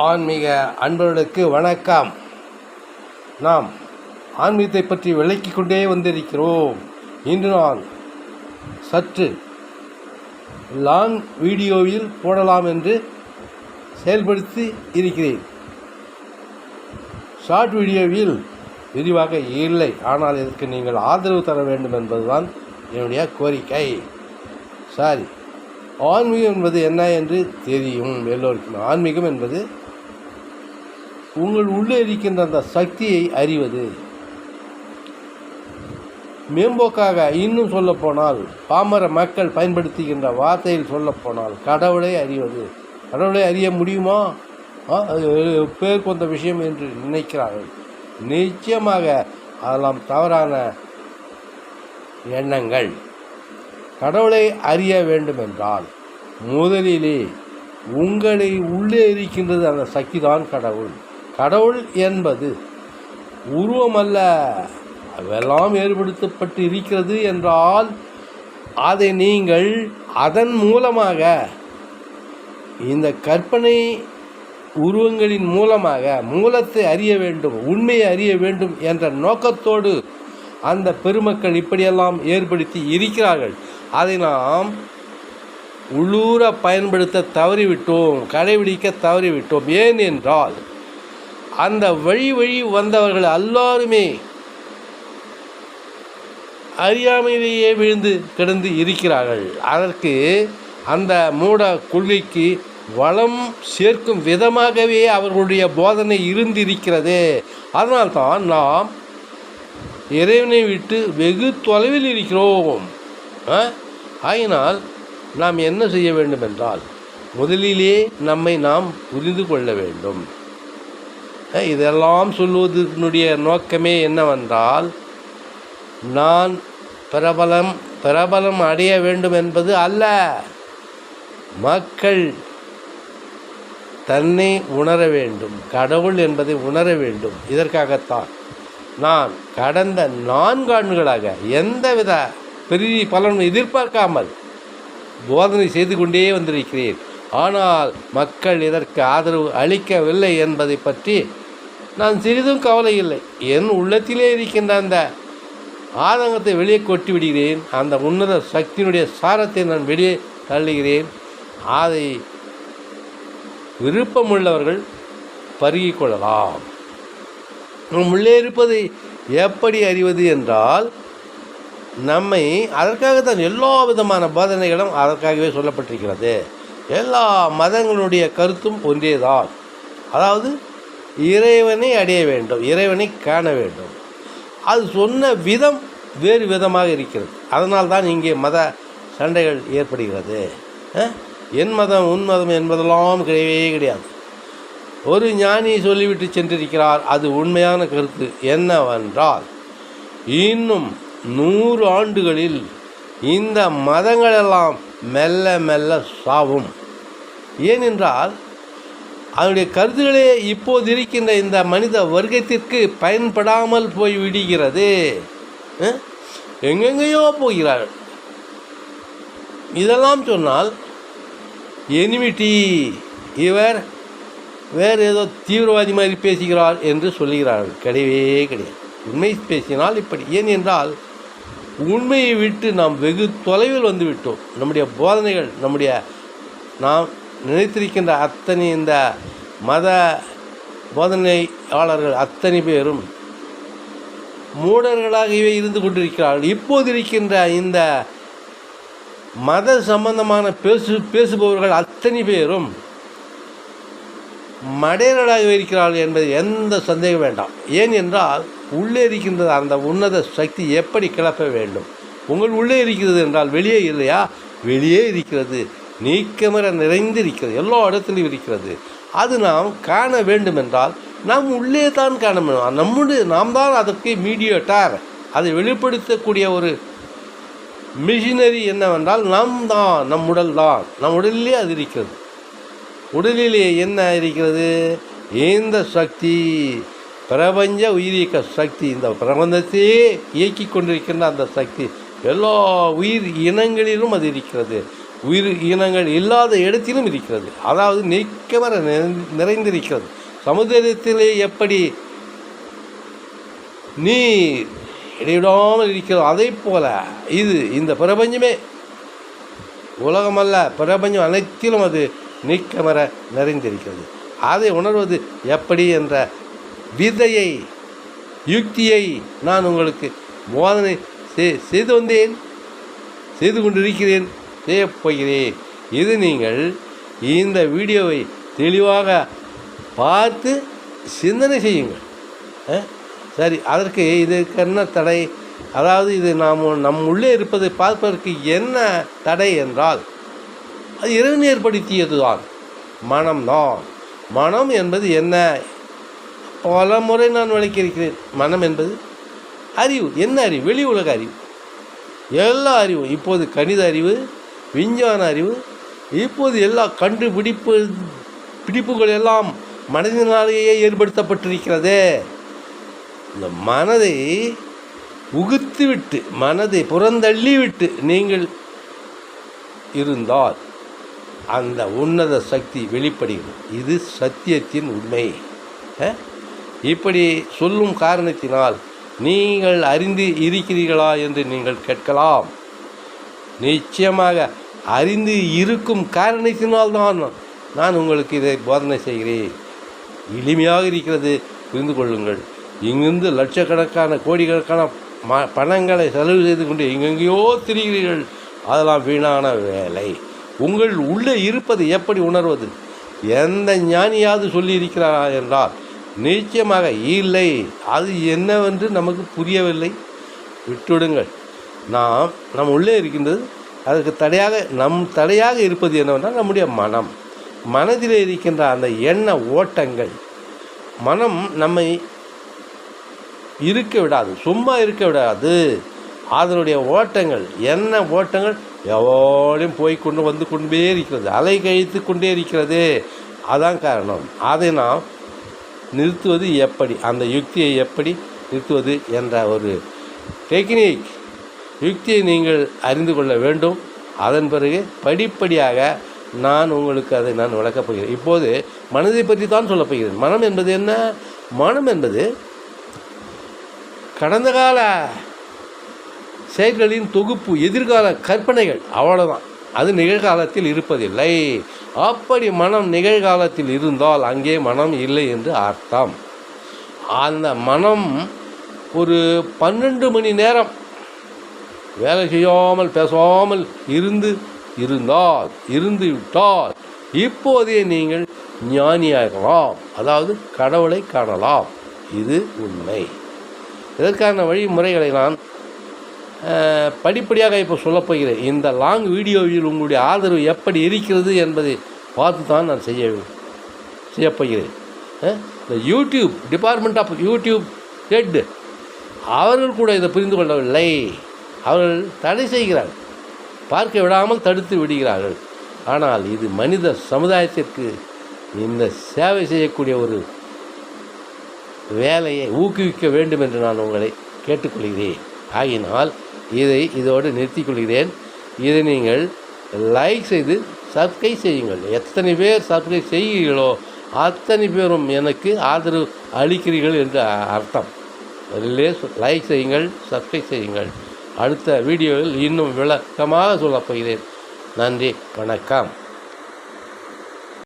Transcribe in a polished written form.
ஆன்மீக அன்பர்களுக்கு வணக்கம். நாம் ஆன்மீகத்தை பற்றி விளக்கிக் கொண்டே வந்திருக்கிறோம். இன்று நான் சற்று லாங் வீடியோவில் போடலாம் என்று செயல்படுத்தி இருக்கிறேன். ஷார்ட் வீடியோவில் விரிவாக இல்லை, ஆனால் இதற்கு நீங்கள் ஆதரவு தர வேண்டும் என்பதுதான் என்னுடைய கோரிக்கை. ஆன்மீகம் என்பது என்ன என்று தெரியும் எல்லோருக்கும். ஆன்மீகம் என்பது உங்கள் உள்ளே இருக்கின்ற அந்த சக்தியை அறிவது. மேம்போக்காக இன்னும் சொல்லப்போனால், பாமர மக்கள் பயன்படுத்துகின்ற வார்த்தையில் சொல்லப்போனால் கடவுளை அறிவது. கடவுளை அறிய முடியுமா? பேர் கொண்ட விஷயம் என்று நினைக்கிறார்கள். நிச்சயமாக அதெல்லாம் தவறான எண்ணங்கள். கடவுளை அறிய வேண்டும் என்றால் முதலிலே உங்களை உள்ளே இருக்கின்றது அந்த சக்தி தான் கடவுள். கடவுள் என்பது உருவமல்ல, அதெல்லாம் ஏற்படுத்தப்பட்டு இருக்கிறது என்றால் அதை நீங்கள் அதன் மூலமாக இந்த கற்பனை உருவங்களின் மூலமாக மூலத்தை அறிய வேண்டும், உண்மையை அறிய வேண்டும் என்ற நோக்கத்தோடு அந்த பெருமக்கள் இப்படியெல்லாம் ஏற்படுத்தி இருக்கிறார்கள். அதை நாம் உள்ளூர பயன்படுத்த தவறிவிட்டோம், கடைபிடிக்க தவறிவிட்டோம். ஏன் என்றால் அந்த வழி வந்தவர்கள் எல்லாருமே அறியாமையிலேயே விழுந்து கிடந்து இருக்கிறார்கள். அதற்கு அந்த மூட கொள்கைக்கு வளம் சேர்க்கும் விதமாகவே அவர்களுடைய போதனை இருந்திருக்கிறது. அதனால்தான் நாம் இறைவனை விட்டு வெகு தொலைவில் இருக்கிறோம். ஆயினால் நாம் என்ன செய்ய வேண்டும் என்றால் முதலிலே நம்மை நாம் புரிந்து கொள்ள வேண்டும். இதெல்லாம் சொல்வதனுடைய நோக்கமே என்னவென்றால், நான் பிரபலம் அடைய வேண்டும் என்பது அல்ல. மக்கள் தன்னை உணர வேண்டும், கடவுள் என்பதை உணர வேண்டும். இதற்காகத்தான் நான் கடந்த 4 ஆண்டுகளாக எந்தவித பெரிய பலன் எதிர்பார்க்காமல் போதனை செய்து கொண்டே வந்திருக்கிறேன். ஆனால் மக்கள் இதற்கு ஆதரவு அளிக்கவில்லை என்பதை பற்றி நான் சிறிதும் கவலை இல்லை. என் உள்ளத்திலே இருக்கின்ற அந்த ஆதங்கத்தை வெளியே கொட்டி விடுகிறேன். அந்த உன்னத சக்தியினுடைய சாரத்தை நான் வெளியே தள்ளுகிறேன். அதை விருப்பமுள்ளவர்கள் பருகிக் கொள்ளலாம். நம் உள்ளே இருப்பதை எப்படி அறிவது என்றால், நம்மை அதற்காகத்தான் எல்லா விதமான போதனைகளும் அதற்காகவே சொல்லப்பட்டிருக்கிறது. எல்லா மதங்களுடைய கருத்தும் ஒன்றேதான். அதாவது இறைவனை அடைய வேண்டும், இறைவனை காண வேண்டும். அது சொன்ன விதம் வேறு விதமாக இருக்கிறது. அதனால்தான் இங்கே மத சண்டைகள் ஏற்படுகிறது. என் மதம் உன் மதம் என்பதெல்லாம் கிடையவே கிடையாது. ஒரு ஞானி சொல்லிவிட்டு சென்றிருக்கிறார். அது உண்மையான கருத்து என்னவென்றால், இன்னும் 100 ஆண்டுகளில் இந்த மதங்களெல்லாம் மெல்ல மெல்ல சாவும். ஏனென்றால் அதனுடைய கருத்துக்களே இப்போது இருக்கின்ற இந்த மனித வர்க்கத்திற்கு பயன்படாமல் போய் விடுகிறது. எங்கெங்கேயோ போகிறார்கள். இதெல்லாம் சொன்னால் எனிமிட்டி, இவர் வேறு ஏதோ தீவிரவாதி மாதிரி பேசுகிறார் என்று சொல்லுகிறார்கள். கிடையவே கிடையாது. உண்மை பேசினால் இப்படி. ஏன் என்றால் உண்மையை விட்டு நாம் வெகு தொலைவில் வந்து விட்டோம். நம்முடைய போதனைகள், நாம் நினைத்திருக்கின்ற அத்தனை இந்த மத போதனையாளர்கள் அத்தனை பேரும் மூடர்களாகவே இருந்து இப்போது இருக்கின்ற இந்த மத சம்பந்தமான பேசுபவர்கள் அத்தனை பேரும் மடையர்களாக இருக்கிறார்கள் என்பது எந்த சந்தேகம் வேண்டாம். ஏன் என்றால் உள்ளே இருக்கின்றது அந்த உன்னத சக்தி எப்படி கிளப்ப வேண்டும். உங்கள் உள்ளே இருக்கிறது என்றால் வெளியே இல்லையா? வெளியே இருக்கிறது, நீக்கமர நிறைந்திருக்கிறது, எல்லா இடத்திலும் இருக்கிறது. அது நாம் காண வேண்டும் என்றால் நாம் உள்ளே தான் காண வேண்டும். நாம் தான் அதற்கு மீடியேட்டர். அதை வெளிப்படுத்தக்கூடிய ஒரு மிஷினரி என்னவென்றால் நாம் தான், நம் உடல் தான். நம் உடலிலே அது இருக்கிறது. உடலிலே என்ன இருக்கிறது? இந்த சக்தி, பிரபஞ்ச உயிரியக்க சக்தி, இந்த பிரபஞ்சத்தையே இயக்கி கொண்டிருக்கின்ற அந்த சக்தி எல்லா உயிர் இனங்களிலும் அது இருக்கிறது. உயிர் இனங்கள் இல்லாத இடத்திலும் இருக்கிறது. அதாவது நீக்கமர நிறைந்திருக்கிறது. சமுதிரத்திலே எப்படி நீர் இடைவிடாமல் இருக்கிறது, அதை போல இந்த பிரபஞ்சமே, உலகமல்ல பிரபஞ்சம் அனைத்திலும் அது நீக்கமர நிறைந்திருக்கிறது. அதை உணர்வது எப்படி என்ற விதையை, யுக்தியை நான் உங்களுக்கு போதனை செய்து கொண்டிருக்கிறேன், செய்யப்போகிறேன். இது நீங்கள் இந்த வீடியோவை தெளிவாக பார்த்து சிந்தனை செய்யுங்கள். சரி, அதற்கு இதற்கு என்ன தடை? அதாவது இது நம் உள்ளே இருப்பதை பார்ப்பதற்கு என்ன தடை என்றால், அது இறைவன் ஏற்படுத்தியது தான், மனம்தான். மனம் என்பது என்ன? பல முறை நான் விளக்கியிருக்கிறேன். மனம் என்பது அறிவு. என்ன அறிவு? வெளி உலக அறிவு. எல்லா அறிவும் இப்போது கணித அறிவு, விஞ்ஞான அறிவு, இப்போது எல்லா பிடிப்புகள் எல்லாம் மனதினாலேயே ஏற்படுத்தப்பட்டிருக்கிறதே. இந்த மனதை உகுத்துவிட்டு, மனதை புறந்தள்ளிவிட்டு நீங்கள் இருந்தால் அந்த உன்னத சக்தி வெளிப்படுகிறது. இது சத்தியத்தின் உண்மை. இப்படி சொல்லும் காரணத்தினால் நீங்கள் அறிந்து இருக்கிறீர்களா என்று நீங்கள் கேட்கலாம். நிச்சயமாக அறிந்து இருக்கும் காரணத்தினால்தான் நான் உங்களுக்கு இதை போதனை செய்கிறேன். எளிமையாக இருக்கிறது, புரிந்து கொள்ளுங்கள். இங்கிருந்து லட்சக்கணக்கான கோடிக்கணக்கான பணங்களை செலவு செய்து கொண்டு எங்கெங்கேயோ திரிகிறீர்கள். அதெல்லாம் வீணான வேலை. உங்கள் உள்ளே இருப்பது எப்படி உணர்வது? எந்த ஞானியாவது சொல்லியிருக்கிறாரா என்றால் நிச்சயமாக இல்லை. அது என்னவென்று நமக்கு புரியவில்லை. விட்டுவிடுங்கள். நம் உள்ளே இருக்கின்றது. அதற்கு தடையாக இருப்பது என்னவென்றால் நம்முடைய மனம். மனதில் இருக்கின்ற அந்த எண்ண ஓட்டங்கள். மனம் நம்மை இருக்க விடாது, சும்மா இருக்க விடாது. அதனுடைய ஓட்டங்கள், எண்ண ஓட்டங்கள் எவ்வளோயும் போய்கொண்டு வந்து கொண்டே இருக்கிறது, அலை கழித்து கொண்டே இருக்கிறது. அதான் காரணம். அதை நாம் நிறுத்துவது எப்படி, அந்த யுக்தியை எப்படி நிறுத்துவது என்ற ஒரு டெக்னிக், யுக்தியை நீங்கள் அறிந்து கொள்ள வேண்டும். அதன் பிறகு படிப்படியாக நான் உங்களுக்கு அதை விளக்கப் போகிறேன். இப்போது மனதை பற்றி தான் சொல்லப் போகிறேன். மனம் என்பது என்ன? மனம் என்பது கடந்த கால செயல்களின் தொகுப்பு, எதிர்கால கற்பனைகள், அவ்வளோதான். அது நிகழ்காலத்தில் இருப்பதில்லை. அப்படி மனம் நிகழ்காலத்தில் இருந்தால் அங்கே மனம் இல்லை என்று அர்த்தம். அந்த மனம் ஒரு 12 மணி நேரம் வேலை செய்யாமல் பேசாமல் இருந்து விட்டால் இப்போதே நீங்கள் ஞானியாகலாம், அதாவது கடவுளை காணலாம். இது உண்மை. இதற்கான வழிமுறைகளை நான் படிப்படியாக இப்போ சொல்லப்போகிறேன். இந்த லாங் வீடியோவில் உங்களுடைய ஆதரவு எப்படி இருக்கிறது என்பதை பார்த்து தான் நான் செய்யப்போகிறேன். இந்த YouTube department of YouTube head அவர்கள் கூட இதை புரிந்து கொள்ளவில்லை. அவர்கள் தடை செய்கிறார்கள், பார்க்க விடாமல் தடுத்து விடுகிறார்கள். ஆனால் இது மனித சமுதாயத்திற்கு இந்த சேவை செய்யக்கூடிய ஒரு வேலையை ஊக்குவிக்க வேண்டும் என்று நான் உங்களை கேட்டுக்கொள்கிறேன். ஆகினால் இதோடு நிறுத்திக் கொள்கிறேன். இதை நீங்கள் லைக் செய்து சப்ஸ்கிரைப் செய்யுங்கள். எத்தனை பேர் சப்ஸ்கிரைப் செய்கிறீர்களோ அத்தனை பேரும் எனக்கு ஆதரவு அளிக்கிறீர்கள் என்று அர்த்தம். அதிலே லைக் செய்யுங்கள், சப்ஸ்கிரைப் செய்யுங்கள். அடுத்த வீடியோவில் இன்னும் விளக்கமாக சொல்லப் போகிறேன். நன்றி, வணக்கம்.